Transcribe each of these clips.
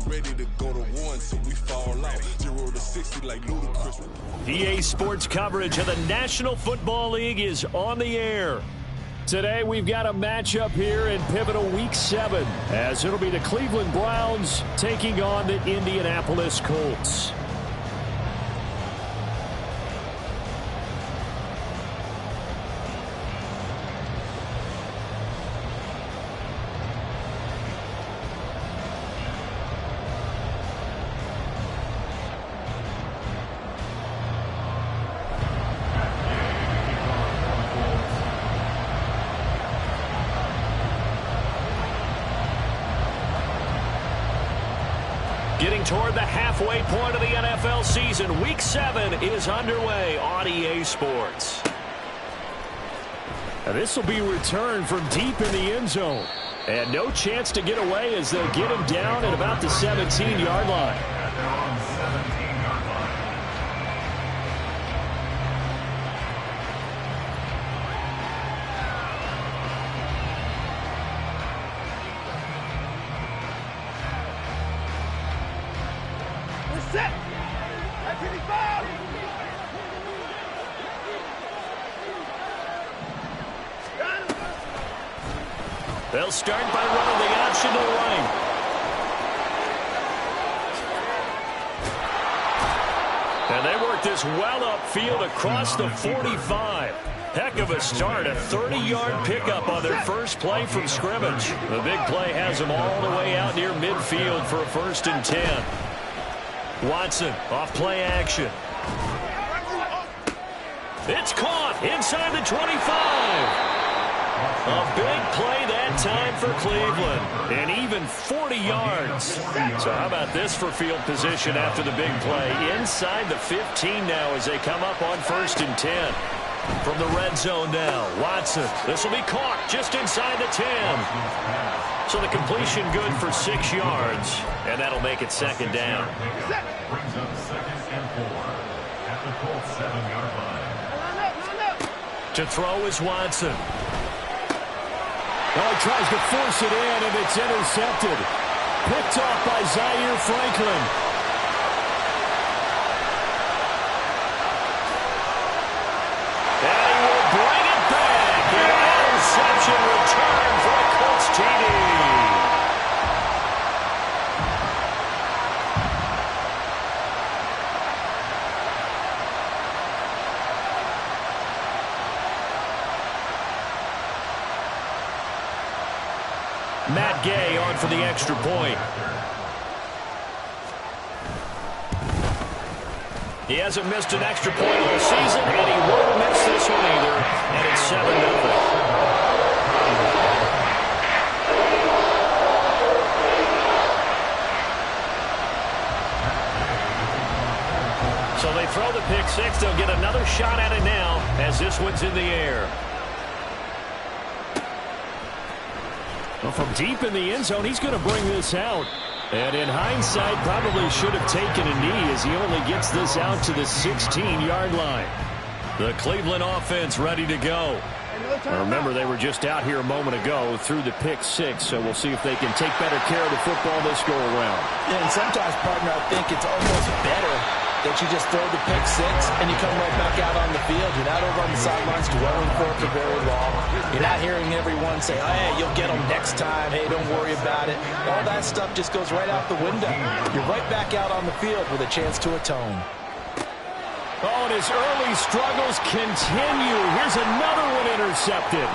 ready to go to one, so we fall out. 0 to 60 like ludicrous. EA Sports coverage of the National Football League is on the air. Today we've got a matchup here in pivotal Week 7, as it'll be the Cleveland Browns taking on the Indianapolis Colts. Getting toward the halfway point of the NFL season, Week 7 is underway on EA Sports. Now this will be returned from deep in the end zone. And no chance to get away as they'll get him down at about the 17-yard line. They'll start by running the option to the right. And they work this well upfield across the 45. Heck of a start, a 30-yard pickup on their first play from scrimmage. The big play has them all the way out near midfield for a 1st and 10. Watson off play action. It's caught inside the 25. A big play that time for Cleveland, and even 40 yards. So how about this for field position after the big play? Inside the 15 now as they come up on 1st and 10. From the red zone now, Watson. This will be caught just inside the 10. So the completion good for 6 yards, and that'll make it 2nd down. Brings up 2nd and 4 at the Colts 7-yard line. To throw is Watson. Oh, he tries to force it in, and it's intercepted. Picked off by Zaire Franklin. And he will bring it back. An interception return for a Colts TD. Matt Gay on for the extra point. He hasn't missed an extra point all season, and he won't miss this one either, and it's 7-0. So they throw the pick six. They'll get another shot at it now as this one's in the air. Well, from deep in the end zone, he's going to bring this out. And in hindsight, probably should have taken a knee as he only gets this out to the 16-yard line. The Cleveland offense ready to go. Now remember, they were just out here a moment ago through the pick six, so we'll see if they can take better care of the football this go-around. Yeah, and sometimes, partner, I think it's almost better that you just throw the pick six and you come right back out on the field. You're not over on the sidelines dwelling for it for very long. You're not hearing everyone say, oh, hey, you'll get them next time. Hey, don't worry about it. All that stuff just goes right out the window. You're right back out on the field with a chance to atone. Oh, and his early struggles continue. Here's another one intercepted.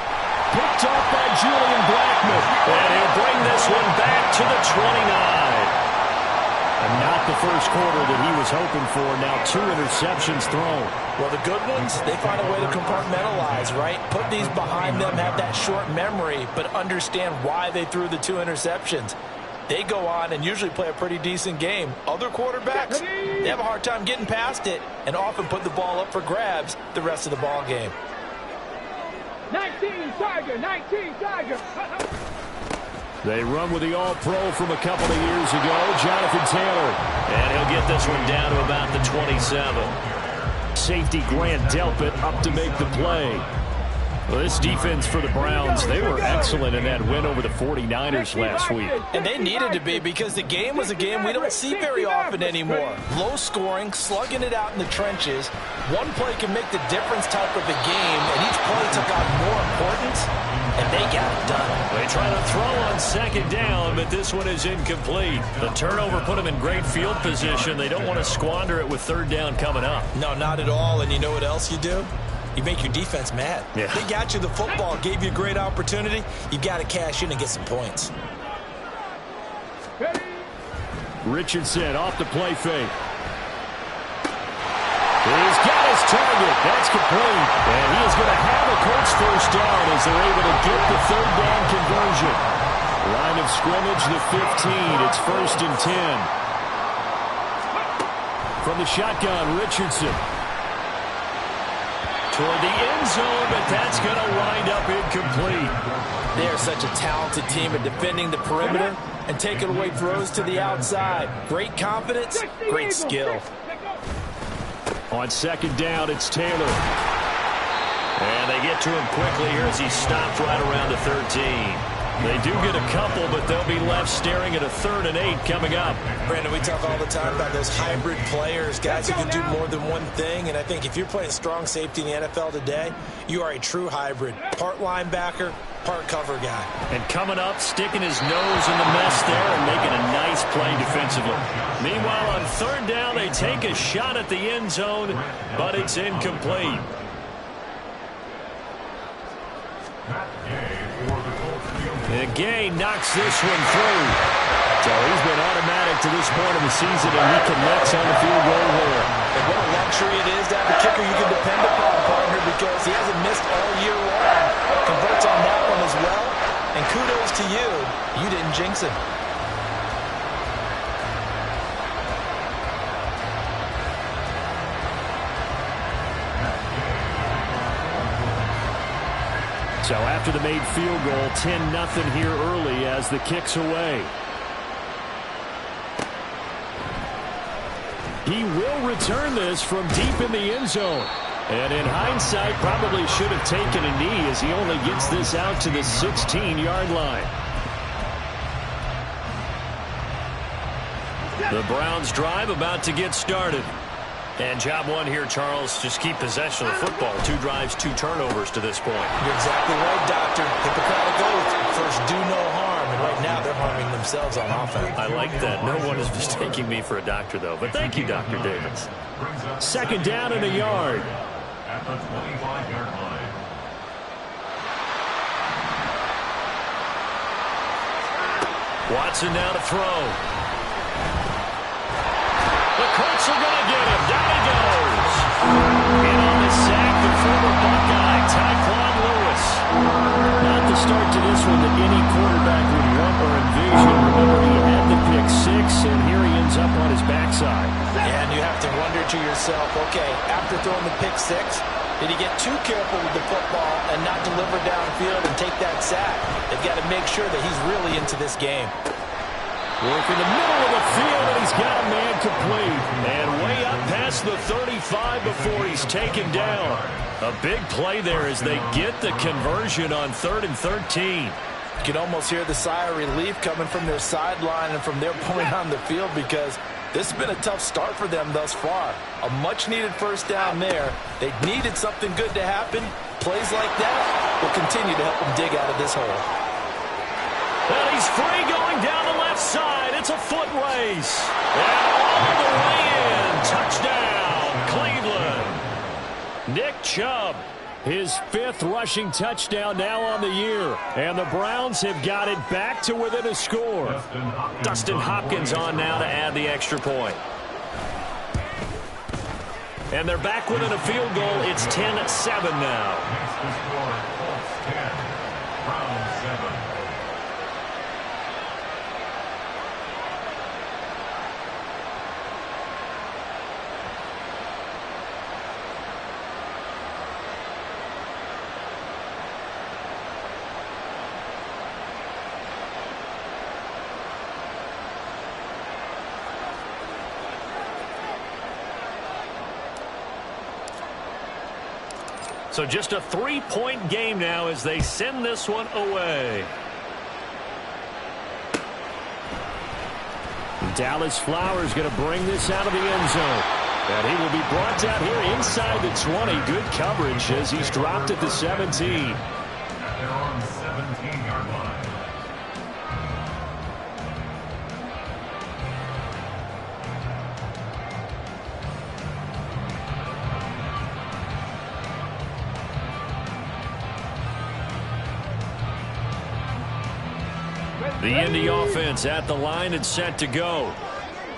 Picked off by Julian Blackmon. And he'll bring this one back to the 29. And not the first quarter that he was hoping for. Now 2 interceptions thrown. Well, the good ones, they find a way to compartmentalize, right? Put these behind them, have that short memory, but understand why they threw the 2 interceptions. They go on and usually play a pretty decent game. Other quarterbacks, they have a hard time getting past it and often put the ball up for grabs the rest of the ball game. 19 Tiger, 19 Tiger. They run with the All-Pro from a couple of years ago, Jonathan Taylor. And he'll get this one down to about the 27. Safety Grant Delpit up to make the play. Well, this defense for the Browns, they were excellent in that win over the 49ers last week. And they needed to be, because the game was a game we don't see very often anymore. Low scoring, slugging it out in the trenches. One play can make the difference type of a game, and each play took on more importance, and they got it done. They try to throw on second down, but this one is incomplete. The turnover put them in great field position. They don't want to squander it with third down coming up. No, not at all. And you know what else you do? You make your defense mad. Yeah. They got you the football, gave you a great opportunity. You got to cash in and get some points. Richardson off the play fake. He's got his target. That's complete. And he is going to have a Colts first down as they're able to get the third down conversion. Line of scrimmage, the 15. It's 1st and 10. From the shotgun, Richardson. Toward the end zone, but that's going to wind up incomplete. They are such a talented team at defending the perimeter and taking away throws to the outside. Great confidence, great skill. On second down, it's Taylor. And they get to him quickly here as he stopped right around the 13. They do get a couple, but they'll be left staring at a 3rd and 8 coming up. Brandon, we talk all the time about those hybrid players, guys who can do more than one thing. And I think if you're playing strong safety in the NFL today, you are a true hybrid. Part linebacker, part cover guy. And coming up, sticking his nose in the mess there and making a nice play defensively. Meanwhile, on 3rd down, they take a shot at the end zone, but it's incomplete. And Gay knocks this one through. So he's been automatic to this point of the season, and he connects on the field goal there. And what a luxury it is to have a kicker you can depend upon, partner, because he hasn't missed all year long. Converts on that one as well. And kudos to you. You didn't jinx him. So after the made field goal, 10-0 here early as the kick's away. He will return this from deep in the end zone. And in hindsight, probably should have taken a knee as he only gets this out to the 16-yard line. The Browns drive about to get started. And job one here, Charles, just keep possession of the football. 2 drives, 2 turnovers to this point. You're exactly right, Doctor. Hippocratic oath. First, do no harm. And right now, they're harming themselves on offense. I like that. No one is mistaking me for a doctor, though. But thank you, Dr. Davis. 2nd down and a yard. At the 25-yard line. Watson now to throw. The Colts are going to get him. Down he goes. In on the sack, the former Buckeye, Tyquan Lewis. Not the start to this one that any quarterback would want or envision. Remember, he had the pick 6, and here he ends up on his backside. And you have to wonder to yourself, okay, after throwing the pick 6, did he get too careful with the football and not deliver downfield and take that sack? They've got to make sure that he's really into this game. Work in the middle of the field, and he's got a man complete. And way up past the 35 before he's taken down. A big play there as they get the conversion on 3rd and 13. You can almost hear the sigh of relief coming from their sideline and from their point on the field, because this has been a tough start for them thus far. A much-needed first down there. They needed something good to happen. Plays like that will continue to help them dig out of this hole. And he's free going down the left side. It's a foot race. And all the way in. Touchdown, Cleveland. Nick Chubb, his 5th rushing touchdown now on the year. And the Browns have got it back to within a score. Dustin Hopkins on now to add the extra point. And they're back within a field goal. It's 10-7 now. Makes the score Colts 10, Browns 7. So just a 3-point game now as they send this one away. Dallas Flowers going to bring this out of the end zone. And he will be brought down here inside the 20. Good coverage as he's dropped at the 17. They're on the 17-yard line. The Indy offense at the line and set to go.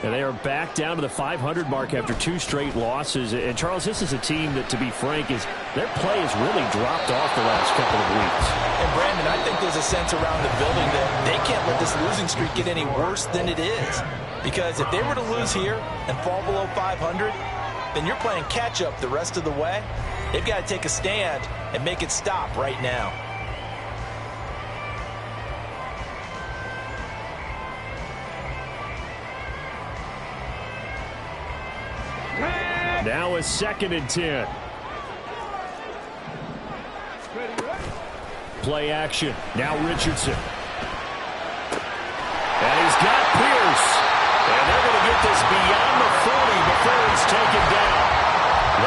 And they are back down to the 500 mark after 2 straight losses. And, Charles, this is a team that, to be frank, their play has really dropped off the last couple of weeks. And, Brandon, I think there's a sense around the building that they can't let this losing streak get any worse than it is. Because if they were to lose here and fall below 500, then you're playing catch-up the rest of the way. They've got to take a stand and make it stop right now. Now a 2nd and 10. Play action. Now Richardson. And he's got Pierce. And they're going to get this beyond the 40 before he's taken down.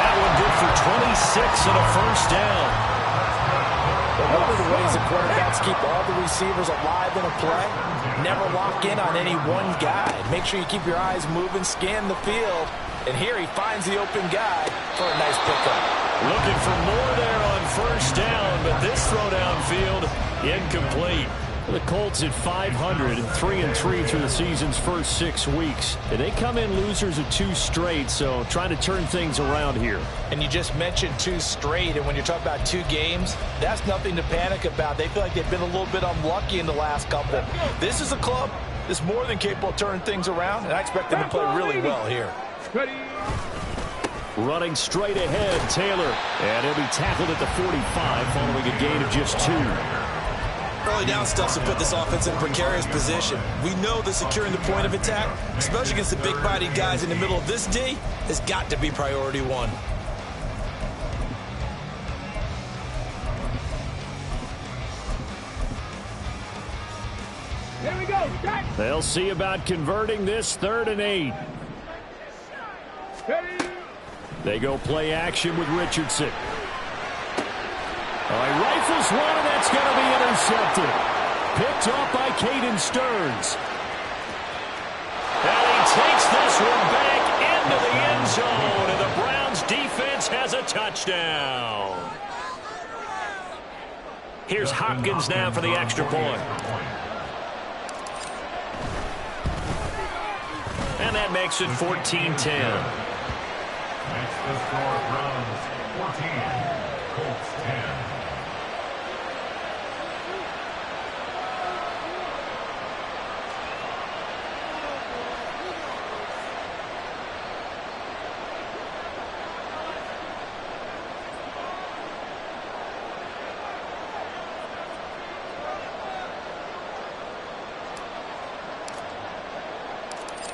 That one good for 26 and a first down. One of the ways that quarterbacks keep all the receivers alive in a play, never lock in on any one guy. Make sure you keep your eyes moving, scan the field. And here he finds the open guy for a nice pickup. Looking for more there on first down, but this throw downfield incomplete. The Colts at 500 and 3-3 through the season's first 6 weeks. And they come in losers of 2 straight, so trying to turn things around here. And you just mentioned 2 straight, and when you're talking about 2 games, that's nothing to panic about. They feel like they've been a little bit unlucky in the last couple. This is a club that's more than capable of turning things around, and I expect them to play really well here. Running straight ahead, Taylor. And he'll be tackled at the 45 following a gain of just 2. Early down stuff to put this offense in a precarious position. We know that securing the point of attack, especially against the big-bodied guys in the middle of this D, has got to be priority 1. Here we go. They'll see about converting this 3rd and 8. They go play action with Richardson. All right, rifles one, and that's going to be intercepted. Picked off by Caden Stearns. And he takes this one back into the end zone, and the Browns defense has a touchdown. Here's Hopkins now for the extra point. And that makes it 14-10. Makes the score Browns 14, Colts 10.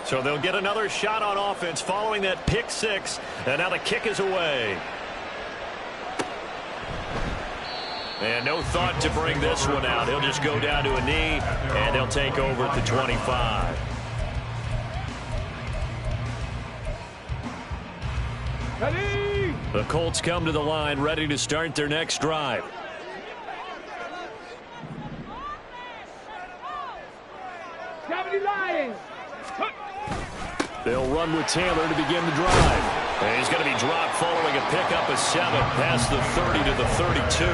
So they'll get another shot on offense following that pick 6. And now the kick is away. And no thought to bring this one out. He'll just go down to a knee, and they'll take over at the 25. Ready? The Colts come to the line ready to start their next drive. Lions. They'll run with Taylor to begin the drive. And he's going to be dropped following a pickup of 7 past the 30 to the 32.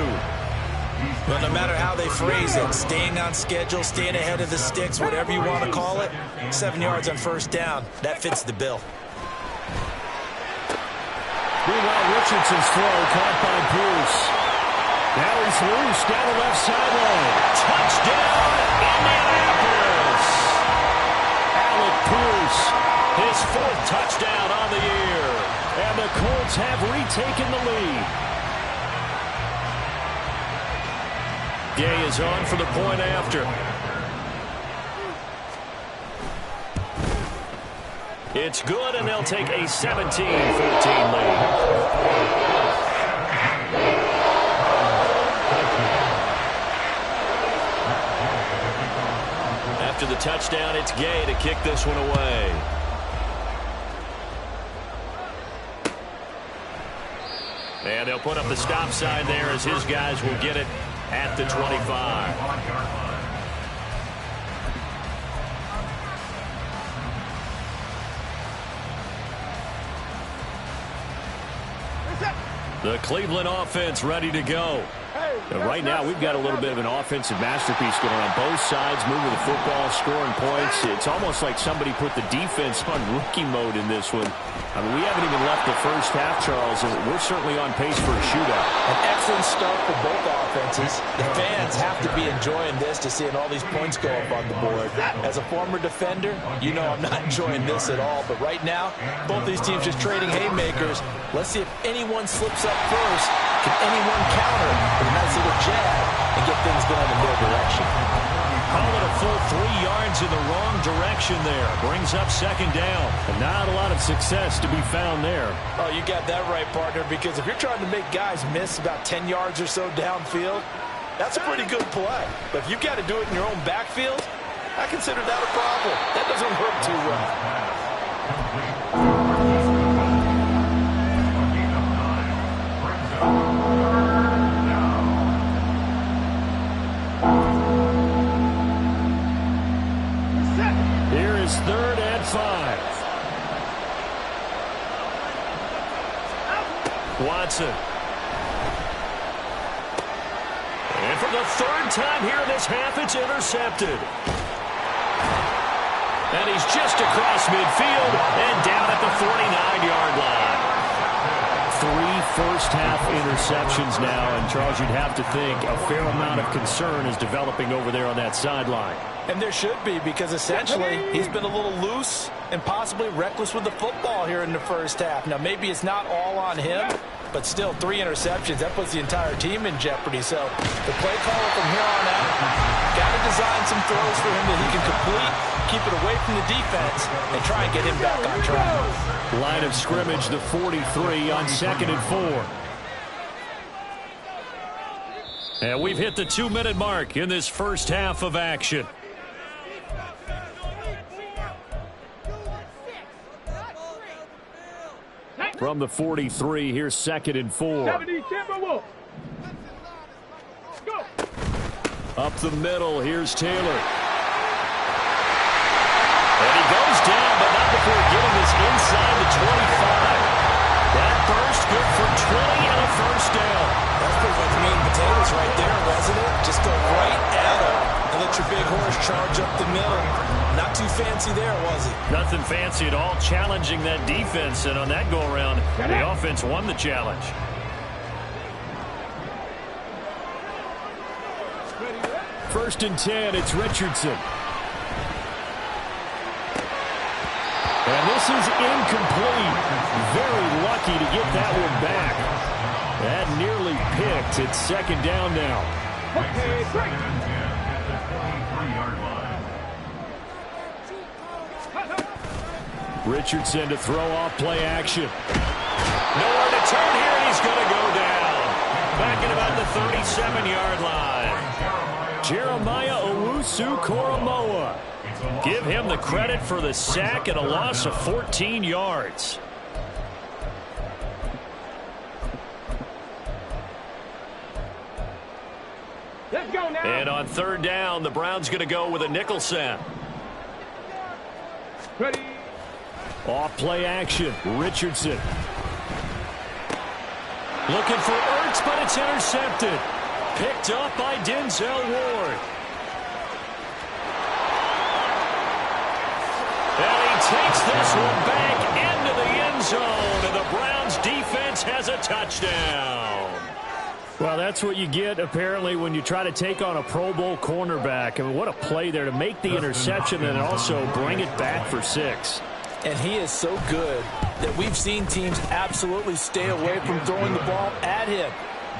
Well, no matter how they phrase it, staying on schedule, staying ahead of the sticks, whatever you want to call it, 7 yards on first down, that fits the bill. Meanwhile, Richardson's throw caught by Pierce. Now he's loose down the left sideline. Touchdown, Indianapolis! Alec Pierce, his 4th touchdown on the year. And the Colts have retaken the lead. Day is on for the point after. It's good, and they'll take a 17-14 lead. after the touchdown, it's Gay to kick this one away. And they'll put up the stop sign there as his guys will get it at the 25. The Cleveland offense ready to go. And right now, we've got a little bit of an offensive masterpiece going on both sides, moving the football, scoring points. It's almost like somebody put the defense on rookie mode in this one. I mean, we haven't even left the first half, Charles, and we're certainly on pace for a shootout. An excellent start for both offenses. The fans have to be enjoying this to seeing all these points go up on the board. As a former defender, you know I'm not enjoying this at all. But right now, both these teams just trading haymakers. Let's see if anyone slips up first. Can anyone counter with a nice little jab and get things going in their direction? Call it a full 3 yards in the wrong direction there. Brings up second down. And not a lot of success to be found there. Oh, you got that right, partner, because if you're trying to make guys miss about 10 yards or so downfield, that's a pretty good play. But if you've got to do it in your own backfield, I consider that a problem. That doesn't work too well. Here is 3rd and 5. Watson. And for the 3rd time here in this half, it's intercepted. And he's just across midfield and down at the 49-yard line. 3 first-half interceptions now, and Charles, you'd have to think a fair amount of concern is developing over there on that sideline. And there should be, because essentially he's been a little loose and possibly reckless with the football here in the first half. Now, maybe it's not all on him, but still 3 interceptions. That puts the entire team in jeopardy. So the play caller from here on out got to design some throws for him that he can complete, keep it away from the defense, and try and get him back on track. Line of scrimmage, the 43 on 2nd and 4. And we've hit the 2-minute mark in this first half of action. From the 43, here's 2nd and 4. Up the middle, here's Taylor. And he goes down, but not before getting this inside the 25. That burst good for 20 and a first down. That's pretty much meat and potatoes right there, wasn't it? Just go right at him and let your big horse charge up the middle. Not too fancy there, was it? Nothing fancy at all, challenging that defense. And on that go-around, the offense won the challenge. First and 10, it's Richardson. And this is incomplete. Very lucky to get that one back. That nearly picked. It's 2nd down now. Richardson to throw off play action. Nowhere to turn here, and he's going to go down. Back at about the 37-yard line. Jeremiah Owusu-Koramoah. Give him the credit for the sack and a loss of 14 yards. Let's go now. And on 3rd down, the Browns going to go with a nickel set. Ready. Off play action, Richardson. Looking for Ertz, but it's intercepted. Picked up by Denzel Ward. And he takes this one back into the end zone, and the Browns defense has a touchdown. Well, that's what you get, apparently, when you try to take on a Pro Bowl cornerback. I mean, what a play there to make the interception and also bring it back for 6. And he is so good that we've seen teams absolutely stay away from throwing the ball at him.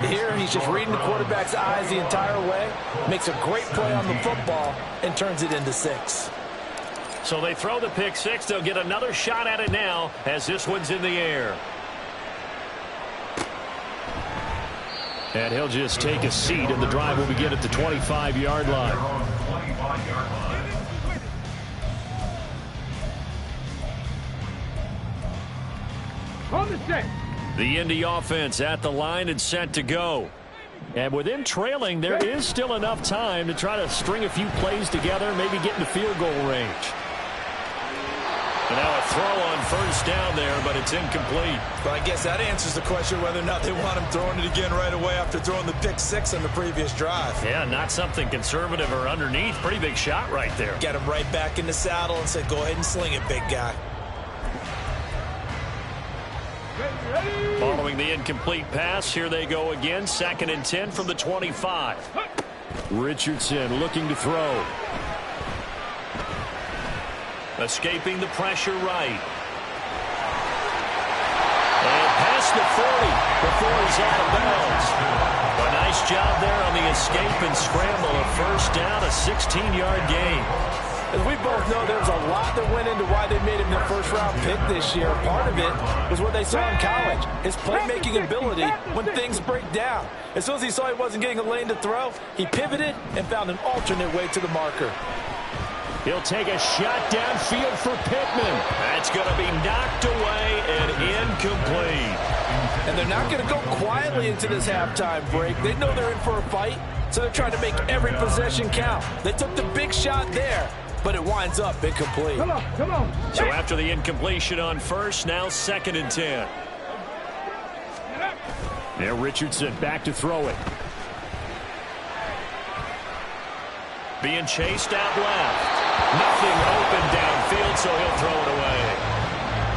Here, he's just reading the quarterback's eyes the entire way, makes a great play on the football, and turns it into 6. So they throw the pick 6. They'll get another shot at it now as this one's in the air. And he'll just take a seat, and the drive will begin at the 25-yard line. On the set. The Indy offense at the line and set to go. And with him trailing, there is still enough time to try to string a few plays together, maybe get into field goal range. And now a throw on first down there, but it's incomplete. Well, I guess that answers the question whether or not they want him throwing it again right away after throwing the pick six on the previous drive. Yeah, not something conservative or underneath. Pretty big shot right there. Get him right back in the saddle and said, go ahead and sling it, big guy. Following the incomplete pass, here they go again. 2nd and 10 from the 25. Richardson looking to throw. Escaping the pressure right. And past the 40 before he's out of bounds. A nice job there on the escape and scramble. A first down, a 16-yard gain. As we both know, there's a lot that went into why they made him their first-round pick this year. Part of it was what they saw in college, his playmaking ability when things break down. As soon as he saw he wasn't getting a lane to throw, he pivoted and found an alternate way to the marker. He'll take a shot downfield for Pittman. That's going to be knocked away and incomplete. And they're not going to go quietly into this halftime break. They know they're in for a fight, so they're trying to make every possession count. They took the big shot there, but it winds up incomplete. Come on. So after the incompletion on first, now 2nd and 10. There, Richardson back to throw it. Being chased out left. Nothing open downfield, so he'll throw it away.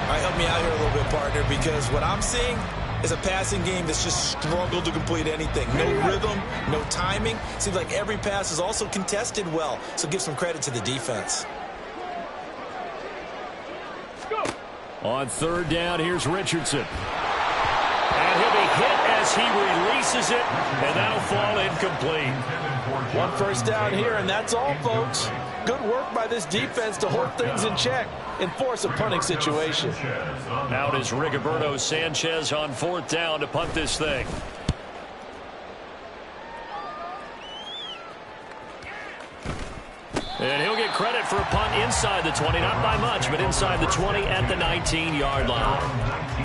All right, help me out here a little bit, partner, because what I'm seeing is a passing game that's just struggled to complete anything. No rhythm, no timing. Seems like every pass is also contested well, so give some credit to the defense. On 3rd down, here's Richardson. And he'll be hit as he releases it, and that'll fall incomplete. One first down here, and that's all, folks. Good work by this defense to hold things in check and force a punting situation. Out is Rigoberto Sanchez on 4th down to punt this thing. And he'll get credit for a punt inside the 20, not by much, but inside the 20 at the 19-yard line.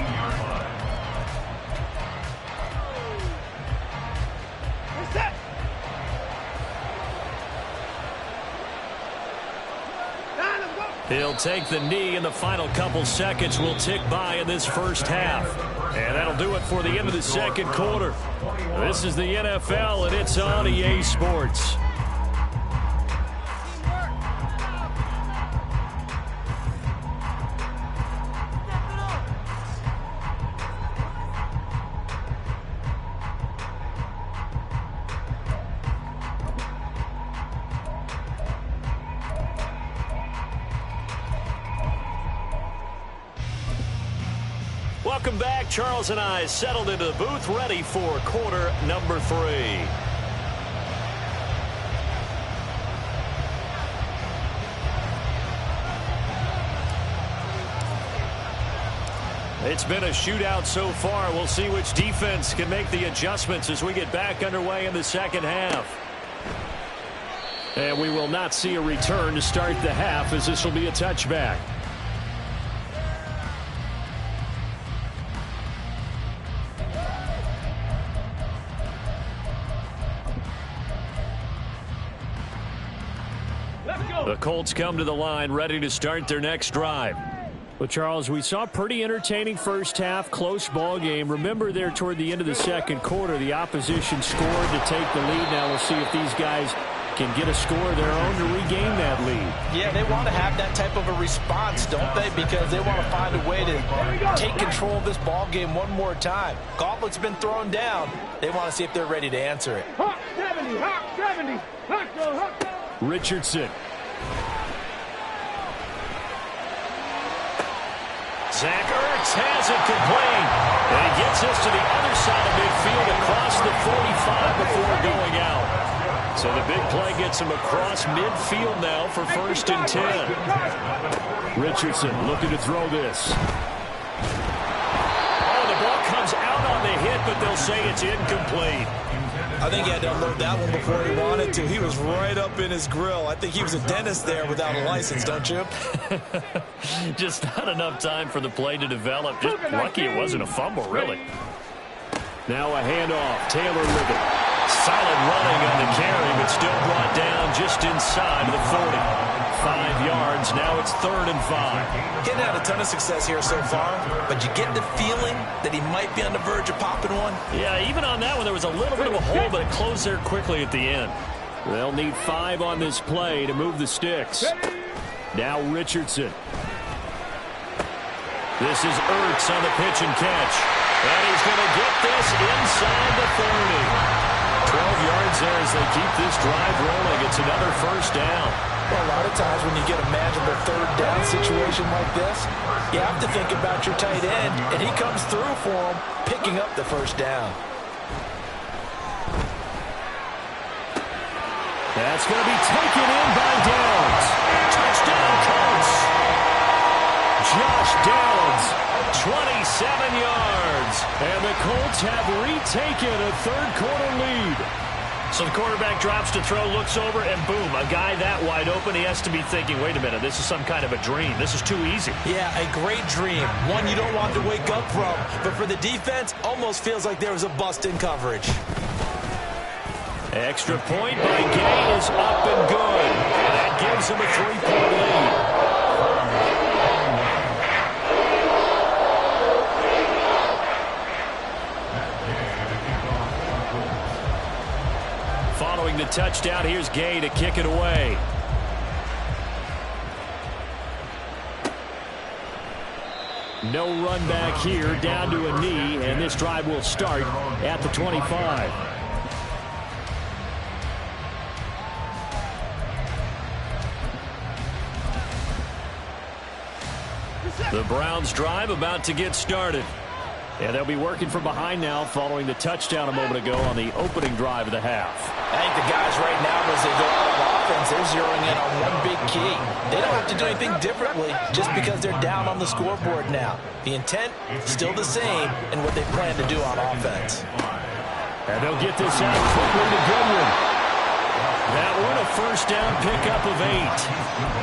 He'll take the knee, and the final couple seconds will tick by in this first half. And that'll do it for the end of the second quarter. This is the NFL, and it's on EA Sports. Welcome back. Charles and I settled into the booth, ready for quarter number 3. It's been a shootout so far. We'll see which defense can make the adjustments as we get back underway in the second half. And we will not see a return to start the half, as this will be a touchback. The Colts come to the line, ready to start their next drive. Well, Charles, we saw a pretty entertaining first half, close ball game. Remember there toward the end of the second quarter, the opposition scored to take the lead. Now we'll see if these guys can get a score of their own to regain that lead. Yeah, they want to have that type of a response, don't they? Because they want to find a way to take control of this ball game one more time. Gauntlet's been thrown down. They want to see if they're ready to answer it. Hawk 70, Hawk 70. Hawk go, Hawk go. Richardson. Zach Ertz has it complete. And he gets us to the other side of midfield across the 45 before going out. So the big play gets him across midfield now for 1st and 10. Richardson looking to throw this. Oh, the ball comes comes out on the hit, but they'll say it's incomplete. I think he had to unload that one before he wanted to. He was right up in his grill. I think he was a dentist there without a license, don't you? Just not enough time for the play to develop. Just lucky it wasn't a fumble, really. Now a handoff. Taylor with it. Solid running on the carry, but still brought down just inside the 40. 5 yards. Now it's 3rd and 5. He hadn't had a ton of success here so far, but you get the feeling that he might be on the verge of popping one. Yeah, even on that one, there was a little bit of a hole, but it closed there quickly at the end. They'll need 5 on this play to move the sticks. Now Richardson. This is Ertz on the pitch and catch. And he's going to get this inside the 30. 12 yards there as they keep this drive rolling. It's another first down. Well, a lot of times when you get a manageable 3rd down situation like this, you have to think about your tight end, and he comes through for him, picking up the first down. That's going to be taken in by Downs. Touchdown, Colts. Josh Downs, 27 yards. And the Colts have retaken a 3rd-quarter lead. So the quarterback drops to throw, looks over, and boom, a guy that wide open, he has to be thinking, wait a minute, this is some kind of a dream. This is too easy. Yeah, a great dream. One you don't want to wake up from. But for the defense, almost feels like there was a bust in coverage. Extra point by Gay is up and good. And that gives him a 3-point lead. Following the touchdown, here's Gay to kick it away. No run back here, down to a knee, and this drive will start at the 25. The Browns drive about to get started. And they'll be working from behind now following the touchdown a moment ago on the opening drive of the half. I think the guys right now, as they go out of offense, they're zeroing in on one big key. They don't have to do anything differently just because they're down on the scoreboard now. The intent still the same in what they plan to do on offense. And they'll get this out quickly to Goodwin. That one a first down pickup of 8.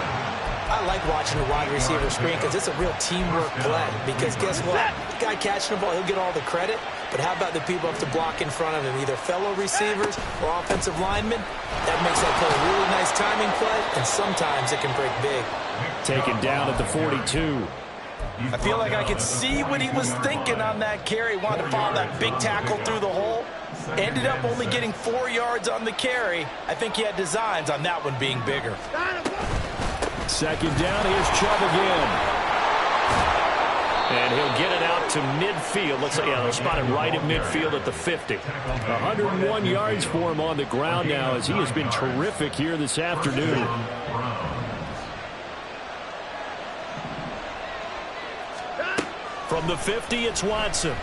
I like watching the wide receiver screen because it's a real teamwork play. Because guess what? The guy catching the ball, he'll get all the credit. But how about the people who have to block in front of him, either fellow receivers or offensive linemen? That makes that play a really nice timing play, and sometimes it can break big. Taken down at the 42. I feel like I could see what he was thinking on that carry. Wanted to follow that big tackle through the hole. Ended up only getting 4 yards on the carry. I think he had designs on that one being bigger. Second down, here's Chubb again. And he'll get it out to midfield. Let's say, they'll spot it right at midfield at the 50. 101 yards for him on the ground now as he has been terrific here this afternoon. From the 50, it's Watson.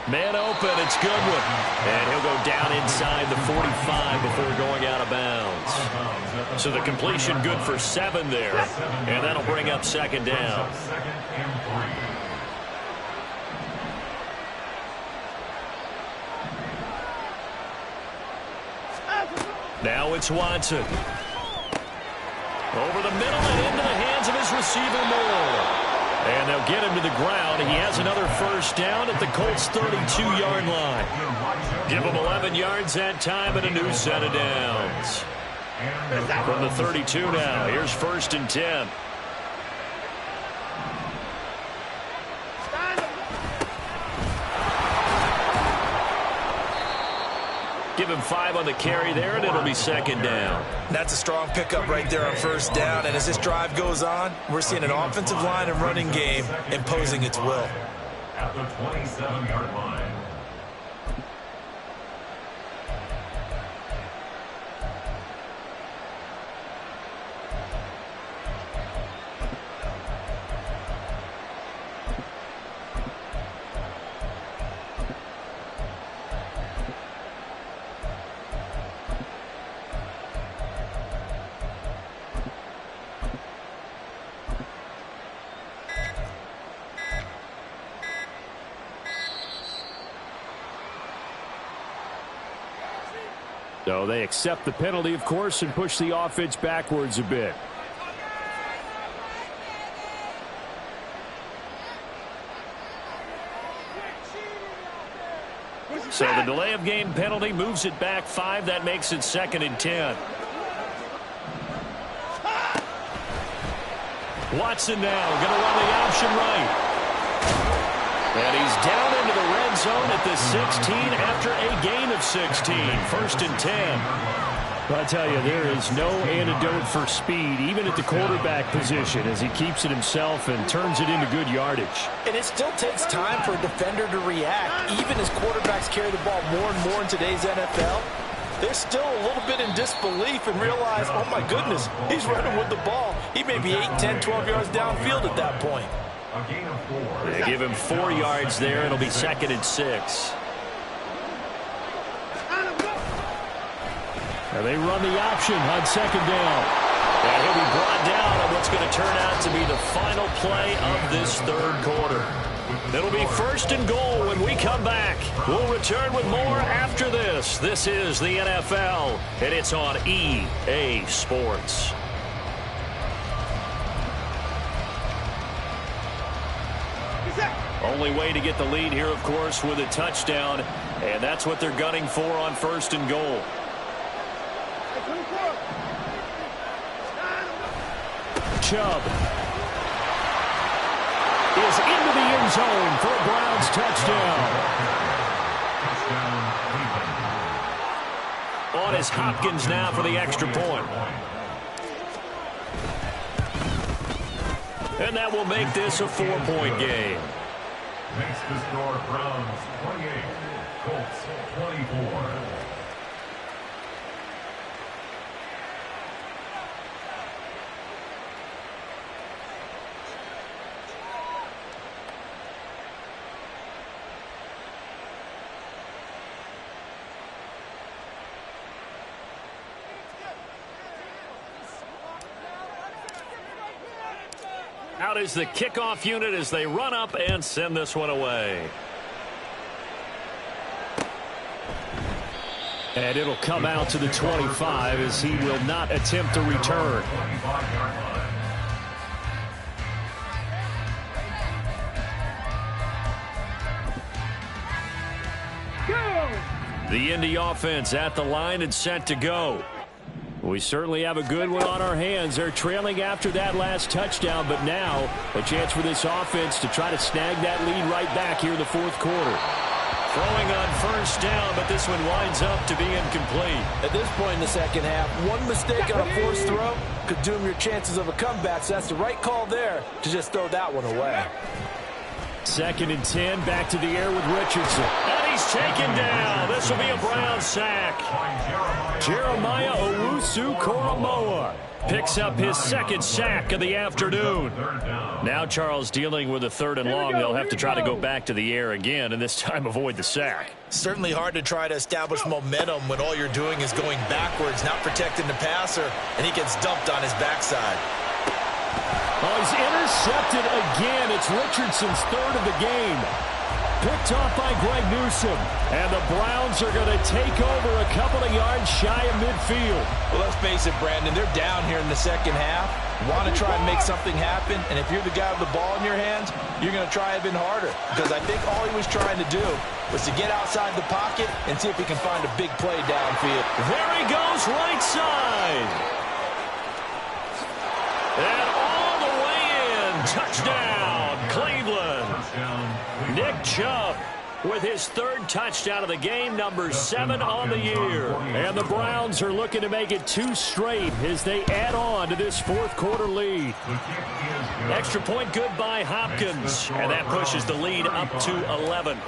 Man open, it's Goodwin. And he'll go down inside the 45 before going out of bounds. So the completion good for 7 there. And that'll bring up second down. Now it's Watson. Over the middle and into the hands of his receiver Moore. And they'll get him to the ground. He has another first down at the Colts' 32-yard line. Give him 11 yards that time and a new set of downs. From the 32 now, here's 1st and 10. Give him 5 on the carry there, and it'll be second down. That's a strong pickup right there on first down. And as this drive goes on, we're seeing an offensive line and running game imposing its will. At the 27-yard line. So they accept the penalty, of course, and push the offense backwards a bit. So the delay of game penalty moves it back 5. That makes it 2nd and 10. Watson now going to run the option right. And he's down into the red zone at the 16 after a gain of 16. 1st and 10. But I tell you, there is no antidote for speed, even at the quarterback position, as he keeps it himself and turns it into good yardage. And it still takes time for a defender to react. Even as quarterbacks carry the ball more and more in today's NFL, they're still a little bit in disbelief and realize, oh my goodness, he's running with the ball. He may be 8, 10, 12 yards downfield at that point. They give him 4 yards there. It'll be 2nd and 6. And they run the option on 2nd down. And he'll be brought down on what's going to turn out to be the final play of this 3rd quarter. It'll be 1st and goal when we come back. We'll return with more after this. This is the NFL, and it's on EA Sports. Only way to get the lead here, of course, with a touchdown, and that's what they're gunning for on 1st and goal. Chubb is into the end zone for a Browns touchdown. On is Hopkins now for the extra point. And that will make this a 4-point game. Makes the score Browns 28, Colts 24. Out is the kickoff unit as they run up and send this one away. And it'll come out to the 25 as he will not attempt to return. The Indy offense at the line and set to go. We certainly have a good one on our hands. They're trailing after that last touchdown, but now a chance for this offense to try to snag that lead right back here in the 4th quarter. Throwing on 1st down, but this one winds up to be incomplete. At this point in the 2nd half, one mistake on a forced throw could doom your chances of a comeback, so that's the right call there to just throw that one away. 2nd and 10, back to the air with Richardson. And he's taken down. This will be a Brown sack. Jeremiah Owusu-Koramoah picks up his 2nd sack of the afternoon. Now Charles dealing with a 3rd and long. They'll have to try to go back to the air again, and this time avoid the sack. Certainly hard to try to establish momentum when all you're doing is going backwards, not protecting the passer, and he gets dumped on his backside. Oh, he's intercepted again. It's Richardson's 3rd of the game. Picked off by Greg Newsome. And the Browns are going to take over a couple of yards shy of midfield. Well, let's face it, Brandon, they're down here in the 2nd half. Want to try and make something happen, and if you're the guy with the ball in your hands, you're going to try even harder. Because I think all he was trying to do was to get outside the pocket and see if he can find a big play downfield. There he goes, right side. And all the way in. Touchdown, Cleveland. Nick Chubb with his 3rd touchdown of the game, number 7 on the year. And the Browns are looking to make it 2 straight as they add on to this 4th quarter lead. Extra point good by Hopkins, and that pushes the lead up to 11.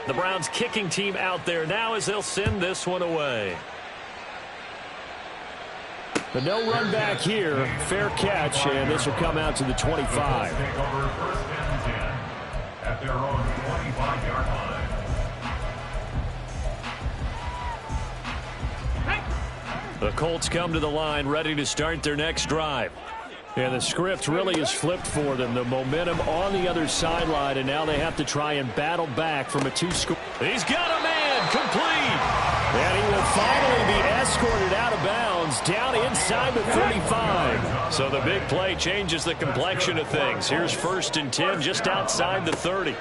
The Browns kicking team out there now as they'll send this one away. But no run back here. Fair catch, and this will come out to the 25. At their own 25-yard line. The Colts come to the line ready to start their next drive. And the script really is flipped for them. The momentum on the other sideline, and now they have to try and battle back from a 2-score. He's got a man. again, complete. And he will finally be escorted out of bounds down inside the 35. So the big play changes the complexion of things. Here's 1st and 10 just outside the 30.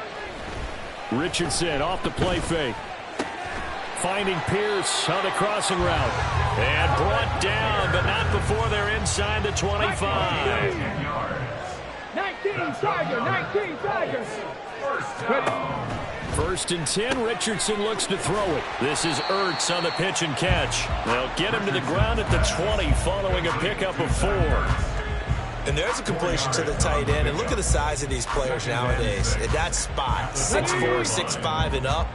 Richardson off the play fake. Finding Pierce on the crossing route. And brought down, but not before they're inside the 25. 19 Tiger, 19 Tigers. 1st and 10, Richardson looks to throw it. This is Ertz on the pitch and catch. They'll get him to the ground at the 20 following a pickup of 4. And there's a completion to the tight end. And look at the size of these players nowadays. At that spot, 6'4", 6'5", and up.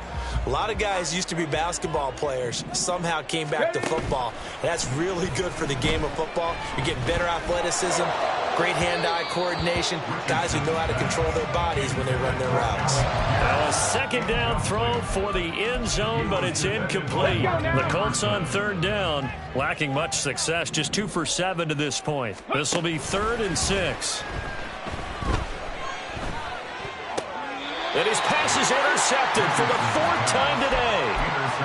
A lot of guys used to be basketball players, somehow came back to football. And that's really good for the game of football. You're getting better athleticism, great hand-eye coordination, guys who know how to control their bodies when they run their routes. Now a 2nd down throw for the end zone, but it's incomplete. The Colts on 3rd down, lacking much success, just 2 for 7 to this point. This will be 3rd and 6. And his pass is intercepted for the 4th time today.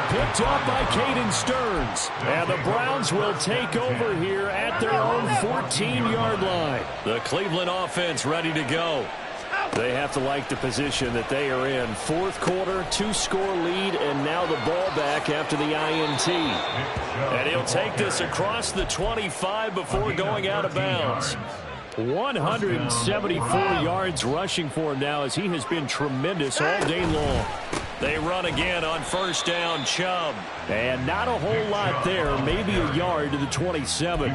Picked up by Caden Stearns. And the Browns will take over here at their own 14-yard line. The Cleveland offense ready to go. They have to like the position that they are in. 4th quarter, 2-score lead, and now the ball back after the INT. And he'll take this across the 25 before going out of bounds. 174 yards rushing for him now as he has been tremendous all day long. They run again on 1st down, Chubb. And not a whole lot there, maybe a yard to the 27.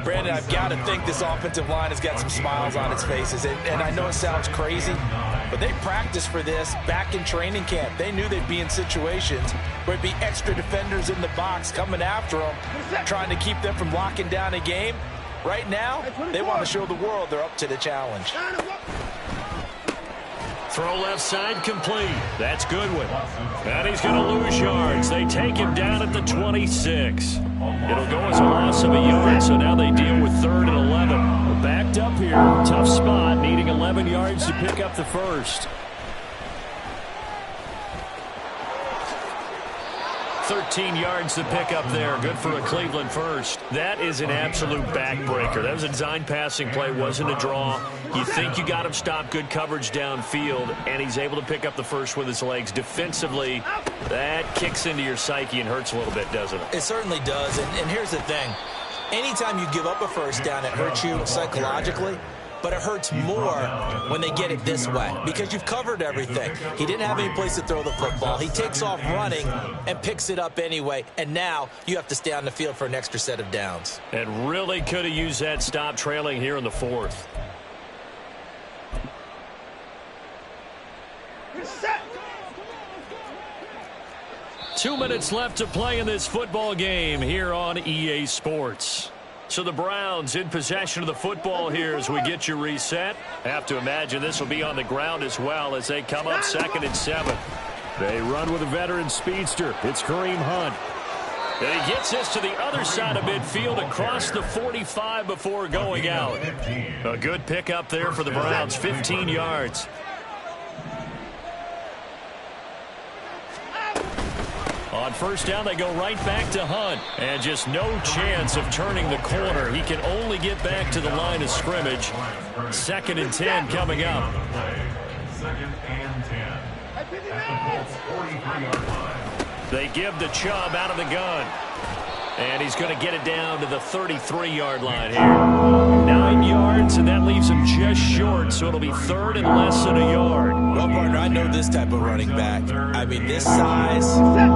Brandon, I've got to think this offensive line has got some smiles on its faces. And I know it sounds crazy, but they practiced for this back in training camp. They knew they'd be in situations where it'd be extra defenders in the box coming after them, trying to keep them from locking down a game. Right now, they want to show the world they're up to the challenge. Throw left side complete. That's Goodwin. And he's going to lose yards. They take him down at the 26. It'll go as a loss of a yard, so now they deal with 3rd and 11. Backed up here. Tough spot, needing 11 yards to pick up the 1st. 13 yards to pick up there. Good for a Cleveland 1st. That is an absolute backbreaker. That was a design passing play. Wasn't a draw. You think you got him stopped. Good coverage downfield. And he's able to pick up the 1st with his legs. Defensively, that kicks into your psyche and hurts a little bit, doesn't it? It certainly does. And here's the thing. Anytime you give up a 1st down, it hurts you psychologically. But it hurts more when they get it this way because you've covered everything. He didn't have any place to throw the football. He takes off running and picks it up anyway. And now you have to stay on the field for an extra set of downs. And really could have used that stop trailing here in the 4th. Set. 2 minutes left to play in this football game here on EA Sports. So the Browns in possession of the football here as we get you reset. Have to imagine this will be on the ground as well as they come up 2nd and 7. They run with a veteran speedster. It's Kareem Hunt. And he gets this to the other side of midfield across the 45 before going out. A good pickup there for the Browns, 15 yards. On 1st down, they go right back to Hunt. And just no chance of turning the corner. He can only get back to the line of scrimmage. 2nd and 10 coming up. 2nd and 10. At the Colts 43-yard line. They give the Chubb out of the gun. And he's going to get it down to the 33-yard line here. 9 yards, and that leaves him just short, so it'll be 3rd and less than a yard. Well, partner, I know this type of running back. I mean, this size,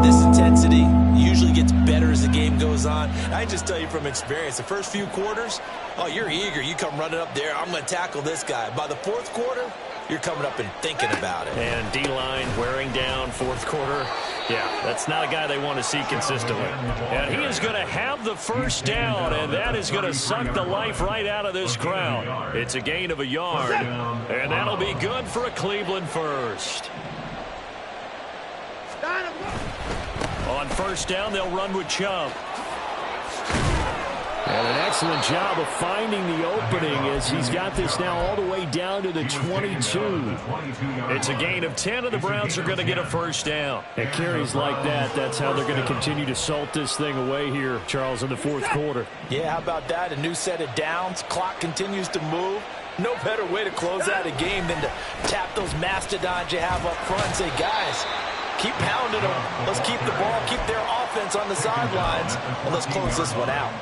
this intensity usually gets better as the game goes on. I just tell you from experience, the first few quarters, oh, you're eager. You come running up there, I'm going to tackle this guy. By the 4th quarter, you're coming up and thinking about it. And D-line wearing down 4th quarter. Yeah, that's not a guy they want to see consistently. And he is going to have the 1st down, and that is going to suck the life right out of this crowd. It's a gain of a yard, and that'll be good for a Cleveland 1st. On 1st down, they'll run with Chubb. And an excellent job of finding the opening as as he's got this now all the way down to the 22. It's a gain of 10, and the Browns are going to get a first down. And carries like that, that's how they're going to continue to salt this thing away here, Charles, in the fourth quarter. Yeah, how about that? A new set of downs. Clock continues to move. No better way to close out a game than to tap those mastodons you have up front and say, guys, keep pounding them. Let's keep the ball, keep their offense on the sidelines, and let's close this one out.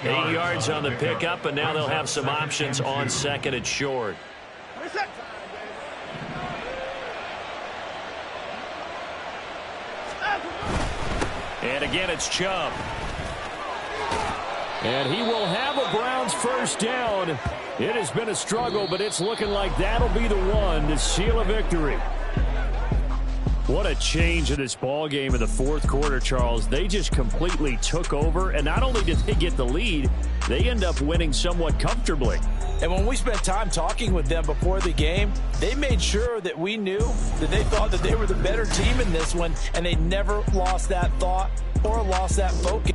8 yards on the pickup, and now they'll have some options on second and short. And again, it's Chubb. And he will have a Browns first down. It has been a struggle, but it's looking like that'll be the one to seal a victory. What a change in this ball game in the fourth quarter, Charles. They just completely took over, and not only did they get the lead, they end up winning somewhat comfortably. And when we spent time talking with them before the game, they made sure that we knew that they thought that they were the better team in this one, and they never lost that thought or lost that focus.